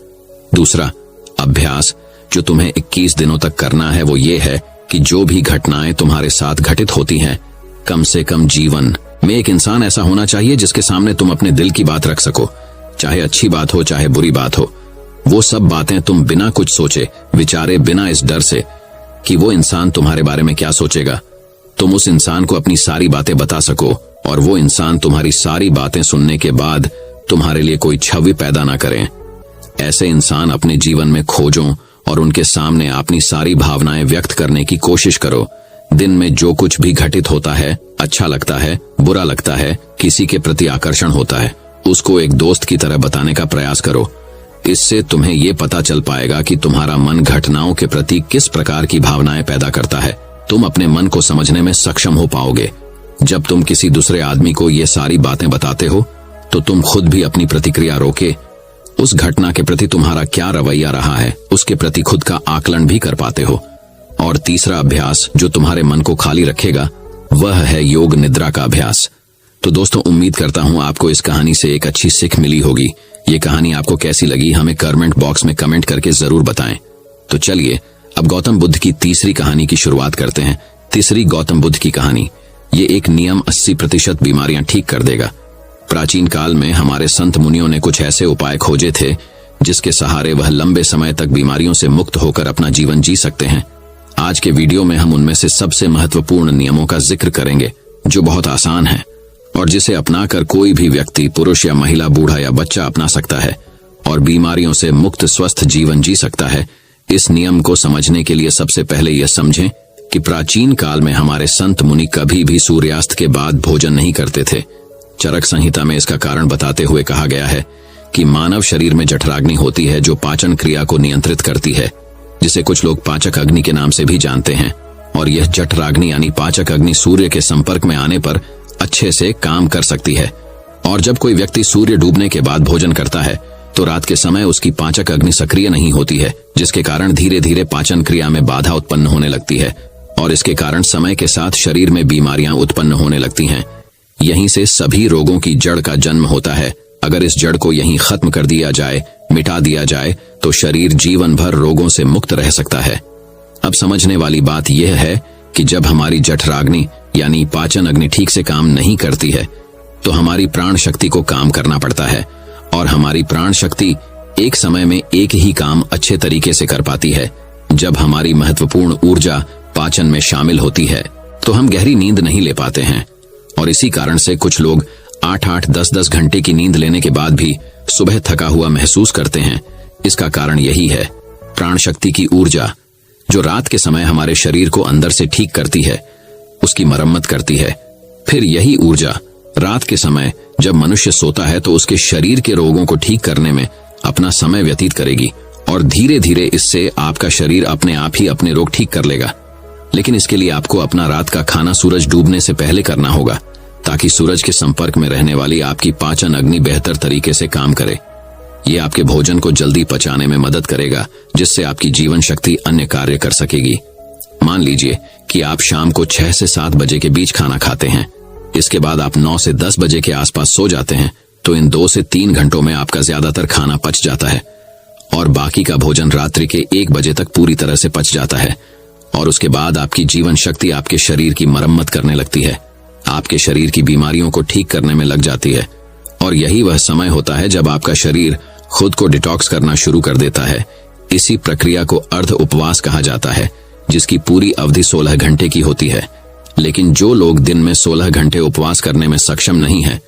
दूसरा अभ्यास जो तुम्हें 21 दिनों तक करना है, वो ये है कि जो भी घटनाएं तुम्हारे साथ घटित होती हैं, कम से कम जीवन में एक इंसान ऐसा होना चाहिए जिसके सामने तुम अपने दिल की बात रख सको, चाहे अच्छी बात हो चाहे बुरी बात हो। वो सब बातें तुम बिना कुछ सोचे विचारे, बिना इस डर से कि वो इंसान तुम्हारे बारे में क्या सोचेगा, तुम उस इंसान को अपनी सारी बातें बता सको और वो इंसान तुम्हारी सारी बातें सुनने के बाद तुम्हारे लिए कोई छवि पैदा ना करें। ऐसे इंसान अपने जीवन में खोजो और उनके सामने अपनी सारी भावनाएं व्यक्त करने की कोशिश करो। दिन में जो कुछ भी घटित होता है, अच्छा लगता है, बुरा लगता है, किसी के प्रति आकर्षण होता है, उसको एक दोस्त की तरह बताने का प्रयास करो। इससे तुम्हें ये पता चल पाएगा कि तुम्हारा मन घटनाओं के प्रति किस प्रकार की भावनाएं पैदा करता है। तुम अपने मन को समझने में सक्षम हो पाओगे। जब तुम किसी दूसरे आदमी को ये सारी बातें बताते हो तो तुम खुद भी अपनी प्रतिक्रिया रोके उस घटना के प्रति तुम्हारा क्या रवैया रहा है उसके प्रति खुद का आकलन भी कर पाते हो। और तीसरा अभ्यास जो तुम्हारे मन को खाली रखेगा वह है योग निद्रा का अभ्यास। तो दोस्तों, उम्मीद करता हूं आपको इस कहानी से एक अच्छी सीख मिली होगी। ये कहानी आपको कैसी लगी हमें कमेंट बॉक्स में कमेंट करके जरूर बताएं। तो चलिए अब गौतम बुद्ध की तीसरी कहानी की शुरुआत करते हैं। तीसरी गौतम बुद्ध की कहानी। ये एक नियम 80% बीमारियां ठीक कर देगा। प्राचीन काल में हमारे संत मुनियों ने कुछ ऐसे उपाय खोजे थे जिसके सहारे वह लंबे समय तक बीमारियों से मुक्त होकर अपना जीवन जी सकते हैं। आज के वीडियो में हम उनमें से सबसे महत्वपूर्ण नियमों का जिक्र करेंगे जो बहुत आसान है और जिसे अपनाकर कोई भी व्यक्ति, पुरुष या महिला, बूढ़ा या बच्चा अपना सकता है और बीमारियों से मुक्त स्वस्थ जीवन जी सकता है। इस नियम को समझने के लिए सबसे पहले यह समझें कि प्राचीन काल में हमारे संत मुनि कभी भी सूर्यास्त के बाद भोजन नहीं करते थे। चरक संहिता में इसका कारण बताते हुए कहा गया है कि मानव शरीर में जठराग्नि होती है जो पाचन क्रिया को नियंत्रित करती है, जिसे कुछ लोग पाचक अग्नि के नाम से भी जानते हैं। और यह जठराग्नि यानी पाचक अग्नि सूर्य के संपर्क में आने पर अच्छे से काम कर सकती है। और जब कोई व्यक्ति सूर्य डूबने के बाद भोजन करता है तो रात के समय उसकी पाचक अग्नि सक्रिय नहीं होती है, जिसके कारण धीरे धीरे पाचन क्रिया में बाधा उत्पन्न होने लगती है और इसके कारण समय के साथ शरीर में बीमारियां उत्पन्न होने लगती हैं। यहीं से सभी रोगों की जड़ का जन्म होता है। अगर इस जड़ को यहीं खत्म कर दिया जाए, मिटा दिया जाए, तो शरीर जीवन भर रोगों से मुक्त रह सकता है। अब समझने वाली बात यह है कि जब हमारी जठराग्नि यानी पाचन अग्नि ठीक से काम नहीं करती है तो हमारी प्राण शक्ति को काम करना पड़ता है और हमारी प्राण शक्ति एक समय में एक ही काम अच्छे तरीके से कर पाती है। जब हमारी महत्वपूर्ण ऊर्जा पाचन में शामिल होती है तो हम गहरी नींद नहीं ले पाते हैं और इसी कारण से कुछ लोग 8-8, 10-10 घंटे की नींद लेने के बाद भी सुबह थका हुआ महसूस करते हैं। इसका कारण यही है, प्राण शक्ति की ऊर्जा जो रात के समय हमारे शरीर को अंदर से ठीक करती है, उसकी मरम्मत करती है। फिर यही ऊर्जा रात के समय जब मनुष्य सोता है तो उसके शरीर के रोगों को ठीक करने में अपना समय व्यतीत करेगी और धीरे धीरे इससे आपका शरीर अपने आप ही अपने रोग ठीक कर लेगा। लेकिन इसके लिए आपको अपना रात का खाना सूरज डूबने से पहले करना होगा ताकि सूरज के संपर्क में रहने वाली आपकी पाचन अग्नि बेहतर तरीके से काम करे। ये आपके भोजन को जल्दी पचाने में मदद करेगा, जिससे आपकी जीवन शक्ति अन्य कार्य कर सकेगी। मान लीजिए कि आप शाम को 6 से 7 बजे के बीच खाना खाते हैं, इसके बाद आप 9 से 10 बजे के आसपास सो जाते हैं, तो इन 2 से 3 घंटों में आपका ज्यादातर खाना पच जाता है और बाकी का भोजन रात्रि के 1 बजे तक पूरी तरह से पच जाता है। और उसके बाद आपकी जीवन शक्ति आपके शरीर की मरम्मत करने लगती है, आपके शरीर की बीमारियों को ठीक करने में लग जाती है। और यही वह समय होता है जब आपका शरीर खुद को डिटॉक्स करना शुरू कर देता है। इसी प्रक्रिया को अर्ध उपवास कहा जाता है, जिसकी पूरी अवधि 16 घंटे की होती है। लेकिन जो लोग दिन में 16 घंटे उपवास करने में सक्षम नहीं है,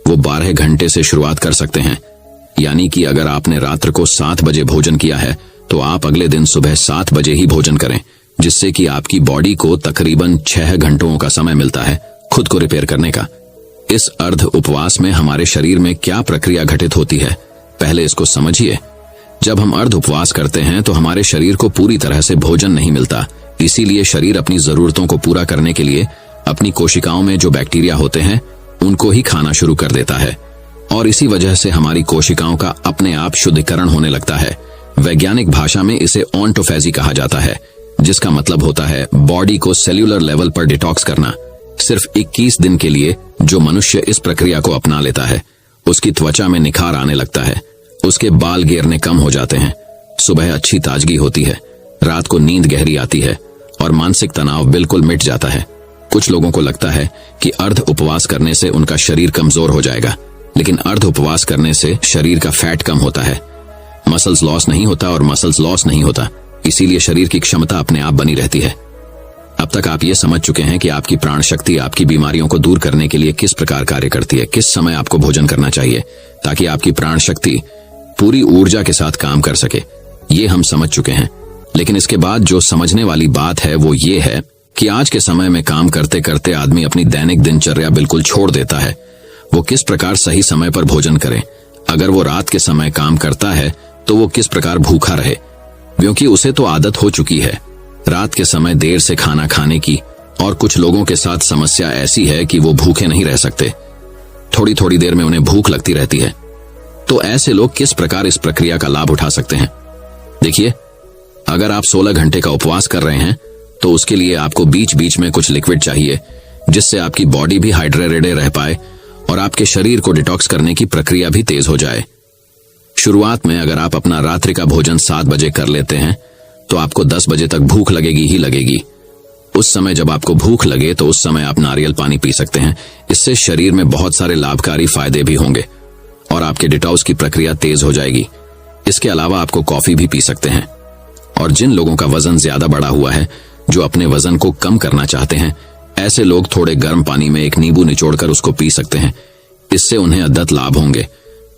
वो 12 घंटे से शुरुआत कर सकते हैं। यानी कि अगर आपने रात्र को 7 बजे भोजन किया है तो आप अगले दिन सुबह 7 बजे ही भोजन करें, जिससे कि आपकी बॉडी को तकरीबन 6 घंटों का समय मिलता है खुद को रिपेयर करने का। इस अर्ध उपवास में हमारे शरीर में क्या प्रक्रिया घटित होती है, पहले इसको समझिए। जब हम अर्ध उपवास करते हैं तो हमारे शरीर को पूरी तरह से भोजन नहीं मिलता, इसीलिए शरीर अपनी जरूरतों को पूरा करने के लिए अपनी कोशिकाओं में जो बैक्टीरिया होते हैं उनको ही खाना शुरू कर देता है और इसी वजह से हमारी कोशिकाओं का अपने आप शुद्धिकरण होने लगता है। वैज्ञानिक भाषा में इसे ऑटोफेजी कहा जाता है, जिसका मतलब होता है बॉडी को सेल्यूलर लेवल पर डिटॉक्स करना। सिर्फ 21 दिन के लिए जो मनुष्य इस प्रक्रिया को अपना लेता है उसकी त्वचा में निखार आने लगता है, उसके बाल गिरने कम हो जाते हैं, सुबह अच्छी ताजगी होती है, रात को नींद गहरी आती है और मानसिक तनाव बिल्कुल मिट जाता है। कुछ लोगों को लगता है कि अर्ध उपवास करने से उनका शरीर कमजोर हो जाएगा, लेकिन अर्ध उपवास करने से शरीर का फैट कम होता है, मसल्स लॉस नहीं होता और मसल्स लॉस नहीं होता, इसीलिए शरीर की क्षमता अपने आप बनी रहती है। अब तक आप ये समझ चुके हैं कि आपकी प्राण शक्ति आपकी बीमारियों को दूर करने के लिए किस प्रकार कार्य करती है, किस समय आपको भोजन करना चाहिए ताकि आपकी प्राण शक्ति पूरी ऊर्जा के साथ काम कर सके। ये हम समझ चुके हैं। लेकिन इसके बाद जो समझने वाली बात है वो ये है कि आज के समय में काम करते करते आदमी अपनी दैनिक दिनचर्या बिल्कुल छोड़ देता है। वो किस प्रकार सही समय पर भोजन करे। अगर वो रात के समय काम करता है तो वो किस प्रकार भूखा रहे, क्योंकि उसे तो आदत हो चुकी है रात के समय देर से खाना खाने की। और कुछ लोगों के साथ समस्या ऐसी है कि वो भूखे नहीं रह सकते, थोड़ी थोड़ी देर में उन्हें भूख लगती रहती है। तो ऐसे लोग किस प्रकार इस प्रक्रिया का लाभ उठा सकते हैं? देखिए, अगर आप 16 घंटे का उपवास कर रहे हैं तो उसके लिए आपको बीच बीच में कुछ लिक्विड चाहिए जिससे आपकी बॉडी भी हाइड्रेटेड रह पाए और आपके शरीर को डिटॉक्स करने की प्रक्रिया भी तेज हो जाए। शुरुआत में अगर आप अपना रात्रि का भोजन 7 बजे कर लेते हैं तो आपको 10 बजे तक भूख लगेगी ही लगेगी। उस समय जब आपको भूख लगे तो उस समय आप नारियल पानी पी सकते हैं। इससे शरीर में बहुत सारे लाभकारी फायदे भी होंगे और आपके डिटॉक्स की प्रक्रिया तेज हो जाएगी। इसके अलावा आपको कॉफी भी पी सकते हैं। और जिन लोगों का वजन ज्यादा बढ़ा हुआ है, जो अपने वजन को कम करना चाहते हैं, ऐसे लोग थोड़े गर्म पानी में एक नींबू निचोड़कर उसको पी सकते हैं। इससे उन्हें अद्भुत लाभ होंगे।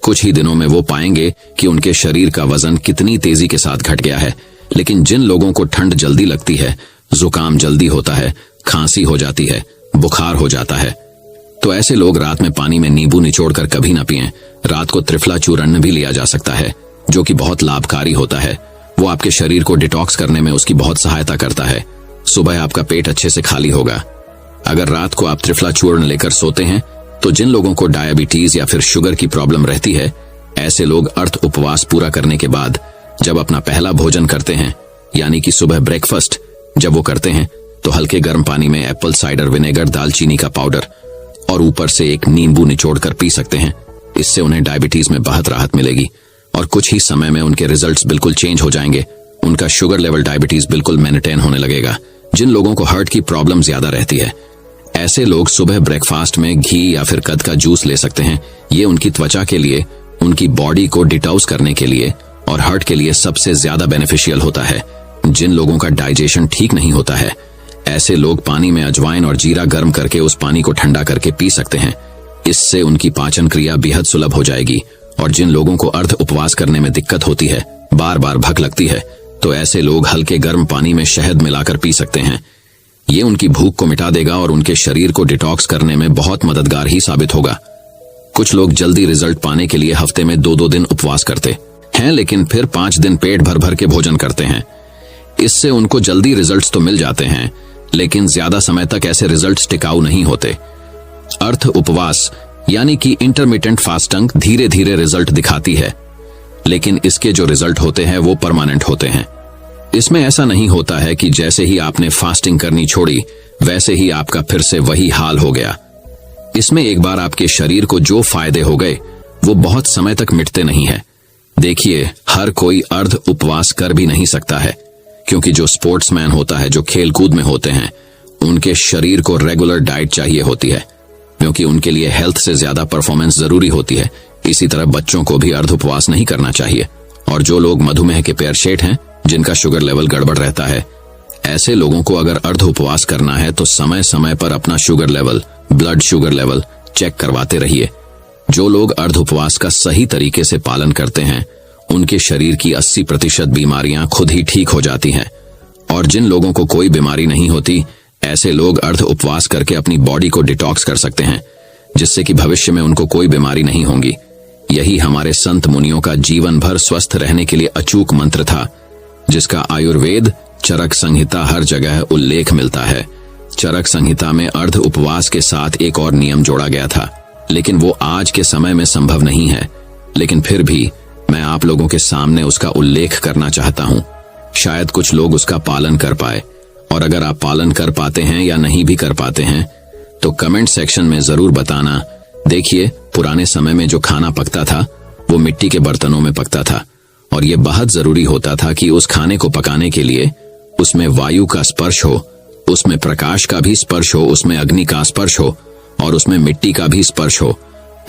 कुछ ही दिनों में वो पाएंगे कि उनके शरीर का वजन कितनी तेजी के साथ घट गया है। लेकिन जिन लोगों को ठंड जल्दी लगती है, जुकाम जल्दी होता है, खांसी हो जाती है, बुखार हो जाता है, तो ऐसे लोग रात में पानी में नींबू निचोड़कर कभी ना पिएं। रात को त्रिफला चूर्ण भी लिया जा सकता है जो कि बहुत लाभकारी होता है। वो आपके शरीर को डिटॉक्स करने में उसकी बहुत सहायता करता है। सुबह आपका पेट अच्छे से खाली होगा। अगर रात को आप त्रिफला चूर्ण लेकर सोते हैं तो जिन लोगों को डायबिटीज या फिर शुगर की प्रॉब्लम रहती है, ऐसे लोग अर्ध उपवास पूरा करने के बाद जब अपना पहला भोजन करते हैं, यानी कि सुबह ब्रेकफास्ट जब वो करते हैं, तो हल्के गर्म पानी में एप्पल साइडर विनेगर, दालचीनी का पाउडर और ऊपर से एक नींबू निचोड़कर पी सकते हैं। इससे उन्हें डायबिटीज में बहुत राहत मिलेगी और कुछ ही समय में उनके रिजल्ट्स बिल्कुल चेंज हो जाएंगे। उनका शुगर लेवल, डायबिटीज बिल्कुल मेंटेन होने लगेगा। जिन लोगों को हार्ट की प्रॉब्लम ज्यादा रहती है, ऐसे लोग सुबह ब्रेकफास्ट में घी या फिर कद का जूस ले सकते हैं। ये उनकी त्वचा के लिए, उनकी बॉडी को डिटॉक्स करने के लिए और हार्ट के लिए सबसे ज्यादा बेनिफिशियल होता है। जिन लोगों का डाइजेशन ठीक नहीं होता है, ऐसे लोग पानी में अजवाइन और जीरा गर्म करके उस पानी को ठंडा करके पी सकते हैं। इससे उनकी पाचन क्रिया बेहद सुलभ हो जाएगी। और जिन लोगों को अर्ध उपवास करने में दिक्कत होती है, बार बार भूख लगती है, तो ऐसे लोग हल्के गर्म पानी में शहद मिलाकर पी सकते हैं। ये उनकी भूख को मिटा देगा और उनके शरीर को डिटॉक्स करने में बहुत मददगार ही साबित होगा। कुछ लोग जल्दी रिजल्ट पाने के लिए हफ्ते में 2-2 दिन उपवास करते हैं, लेकिन फिर 5 दिन पेट भर भर के भोजन करते हैं। इससे उनको जल्दी रिजल्ट्स तो मिल जाते हैं, लेकिन ज्यादा समय तक ऐसे रिजल्ट्स टिकाऊ नहीं होते। अर्ध उपवास यानी कि इंटरमिटेंट फास्टिंग धीरे धीरे रिजल्ट दिखाती है, लेकिन इसके जो रिजल्ट होते हैं वो परमानेंट होते हैं। इसमें ऐसा नहीं होता है कि जैसे ही आपने फास्टिंग करनी छोड़ी वैसे ही आपका फिर से वही हाल हो गया। इसमें एक बार आपके शरीर को जो फायदे हो गए वो बहुत समय तक मिटते नहीं है। देखिए, हर कोई अर्ध उपवास कर भी नहीं सकता है, क्योंकि जो स्पोर्ट्समैन होता है, जो खेल कूद में होते हैं, उनके शरीर को रेगुलर डाइट चाहिए होती है, क्योंकि उनके लिए हेल्थ से ज्यादा परफॉर्मेंस जरूरी होती है। इसी तरह बच्चों को भी अर्ध उपवास नहीं करना चाहिए। और जो लोग मधुमेह के पेशेंट हैं, जिनका शुगर लेवल गड़बड़ रहता है, ऐसे लोगों को अगर अर्ध उपवास करना है तो समय समय पर अपना sugar level, blood sugar level check करवाते रहिए। जो लोग अर्ध उपवास का सही तरीके से पालन करते हैं, उनके शरीर की 80% बीमारियां खुद ही ठीक हो जाती हैं। और जिन लोगों को कोई बीमारी नहीं होती, ऐसे लोग अर्ध उपवास करके अपनी बॉडी को डिटॉक्स कर सकते हैं, जिससे कि भविष्य में उनको कोई बीमारी नहीं होगी। यही हमारे संत मुनियों का जीवन भर स्वस्थ रहने के लिए अचूक मंत्र था, जिसका आयुर्वेद चरक संहिता हर जगह उल्लेख मिलता है। चरक संहिता में अर्ध उपवास के साथ एक और नियम जोड़ा गया था, लेकिन वो आज के समय में संभव नहीं है। लेकिन फिर भी मैं आप लोगों के सामने उसका उल्लेख करना चाहता हूँ। शायद कुछ लोग उसका पालन कर पाए, और अगर आप पालन कर पाते हैं या नहीं भी कर पाते हैं तो कमेंट सेक्शन में जरूर बताना। देखिए, पुराने समय में जो खाना पकता था वो मिट्टी के बर्तनों में पकता था, और ये बहुत जरूरी होता था कि उस खाने को पकाने के लिए उसमें वायु का स्पर्श हो, उसमें प्रकाश का भी स्पर्श हो, उसमें अग्नि का स्पर्श हो और उसमें मिट्टी का भी स्पर्श हो।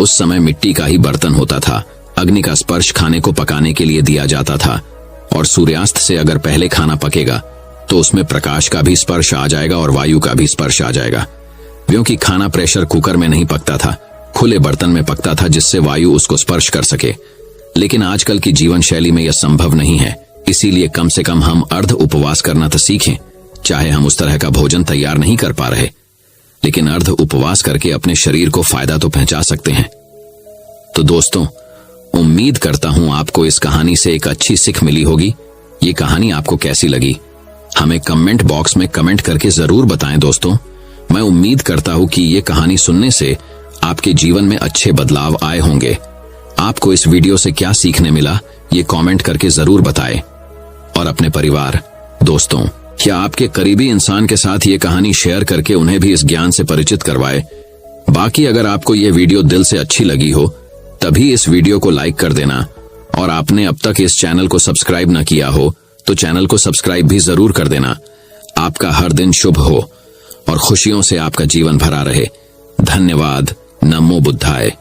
उस समय मिट्टी का ही बर्तन होता था। अग्नि का स्पर्श खाने को पकाने के लिए दिया जाता था, और सूर्यास्त से अगर पहले खाना पकेगा तो उसमें प्रकाश का भी स्पर्श आ जाएगा और वायु का भी स्पर्श आ जाएगा। क्योंकि खाना प्रेशर कुकर में नहीं पकता था, खुले बर्तन में पकता था, जिससे वायु उसको स्पर्श कर सके। लेकिन आजकल की जीवन शैली में यह संभव नहीं है। इसीलिए कम से कम हम अर्ध उपवास करना तो सीखें। चाहे हम उस तरह का भोजन तैयार नहीं कर पा रहे, लेकिन अर्ध उपवास करके अपने शरीर को फायदा तो पहुंचा सकते हैं। तो दोस्तों, उम्मीद करता हूं आपको इस कहानी से एक अच्छी सीख मिली होगी। ये कहानी आपको कैसी लगी हमें कमेंट बॉक्स में कमेंट करके जरूर बताएं दोस्तों। मैं उम्मीद करता हूं कि ये कहानी सुनने से आपके जीवन में अच्छे बदलाव आए होंगे। आपको इस वीडियो से क्या सीखने मिला ये कमेंट करके जरूर बताएं। और अपने परिवार, दोस्तों या आपके करीबी इंसान के साथ ये कहानी शेयर करके उन्हें भी इस ज्ञान से परिचित करवाए। बाकी अगर आपको ये वीडियो दिल से अच्छी लगी हो तभी इस वीडियो को लाइक कर देना, और आपने अब तक इस चैनल को सब्सक्राइब न किया हो तो चैनल को सब्सक्राइब भी जरूर कर देना। आपका हर दिन शुभ हो और खुशियों से आपका जीवन भरा रहे। धन्यवाद। नमो बुद्धाय।